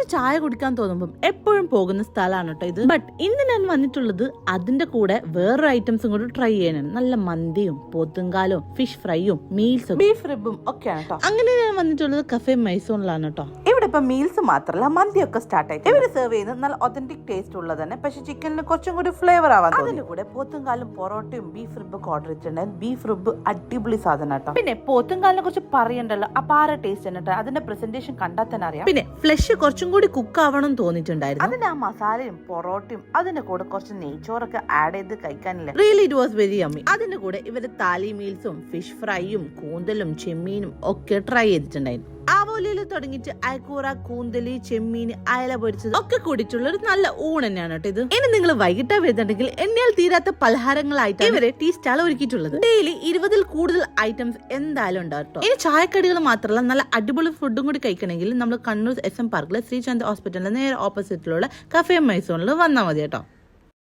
ഒരു ചായ കുടിക്കാൻ തോന്നുമ്പോൾ എപ്പോഴും പോകുന്ന സ്ഥലമാണ് കേട്ടോ ഇത്. ബട്ട് ഇന്ന് ഞാൻ വന്നിട്ടുള്ളത് അതിന്റെ കൂടെ വേറൊരു ഐറ്റംസും കൂടി ട്രൈ ചെയ്യാനാണ്. നല്ല മന്തിയും പോത്തുംകാലും ഫിഷ് ഫ്രൈയും മീൽസും ബീഫ് റിബും ഒക്കെയാണ് കേട്ടോ. അങ്ങനെ ഞാൻ വന്നിട്ടുള്ളത് കഫേ മൈസൂണിലാണ് കേട്ടോ. ഇവിടെ ഇപ്പൊ മീൽസ് മാത്രമല്ല മന്തിയൊക്കെ സ്റ്റാർട്ട് ആയി. ഇവര് സെർവ് ചെയ്യുന്നത് നല്ല ഒതന്റിക് ടേസ്റ്റ് ഉള്ളത് തന്നെ, പക്ഷെ ചിക്കനിന് കുറച്ചും കൂടി ഫ്ലേവർ ആവാൻ. അതിന്റെ കൂടെ പോത്തുംകാലും പൊറോട്ടയും ബീഫ് റിബൊക്കെ ഓർഡർ ചെയ്തിട്ടുണ്ടായിരുന്നു. ബീഫ് റിബ് അടിപൊളി സാധനം കേട്ടോ. പിന്നെ പോത്തുംകാലിനെ കുറിച്ച് പറയണ്ടല്ലോ, അപാര ടേസ്റ്റ് തന്നെ കേട്ടോ. അതിന്റെ പ്രസന്റേഷൻ കണ്ടാൽ തന്നെ അറിയാം. പിന്നെ ഫ്ലഷ് കുറച്ചും കൂടി കുക്ക് ആവണം തോന്നിയിട്ടുണ്ടായിരുന്നു. അതിന്റെ ആ മസാലയും പൊറോട്ടയും അതിന്റെ കൂടെ കുറച്ച് നെയ്ച്ചോറൊക്കെ ആഡ് ചെയ്ത് കഴിക്കാനില്ല. Really it was very yummy. അതിന്റെ കൂടെ ഇവര് താലി മീൽസും ഫിഷ് ഫ്രൈയും കൂന്തലും ചെമ്മീനും ഒക്കെ ട്രൈ ചെയ്തിട്ടുണ്ടായിരുന്നു. ആവോലിയിൽ തുടങ്ങിയിട്ട് അയക്കൂറ, കൂന്തലി, ചെമ്മീൻ, അയല പൊരിച്ചത് ഒക്കെ കൂടിയിട്ടുള്ള ഒരു നല്ല ഊണ് തന്നെയാണ് കേട്ടോ ഇത്. ഇനി നിങ്ങൾ വൈകിട്ട് വരുന്നുണ്ടെങ്കിൽ എണ്ണയാൽ തീരാത്ത പലഹാരങ്ങളായിട്ട് ഇവരെ ടീ സ്റ്റാൾ ഒരുക്കിയിട്ടുള്ളത്. ഡെയിലി 20ൽ കൂടുതൽ ഐറ്റംസ് എന്തായാലും ഉണ്ടാവും കേട്ടോ. ഇനി ചായക്കടികൾ മാത്രമല്ല, നല്ല അടിപൊളി ഫുഡും കൂടി കഴിക്കണമെങ്കിൽ നമ്മൾ കണ്ണൂർ SM പാർക്കിലെ ശ്രീചന്ദ് ഹോസ്പിറ്റലിന്റെ നേരെ ഓപ്പോസിറ്റിലുള്ള കഫേ മൈസൂണിൽ വന്നാൽ മതി കേട്ടോ.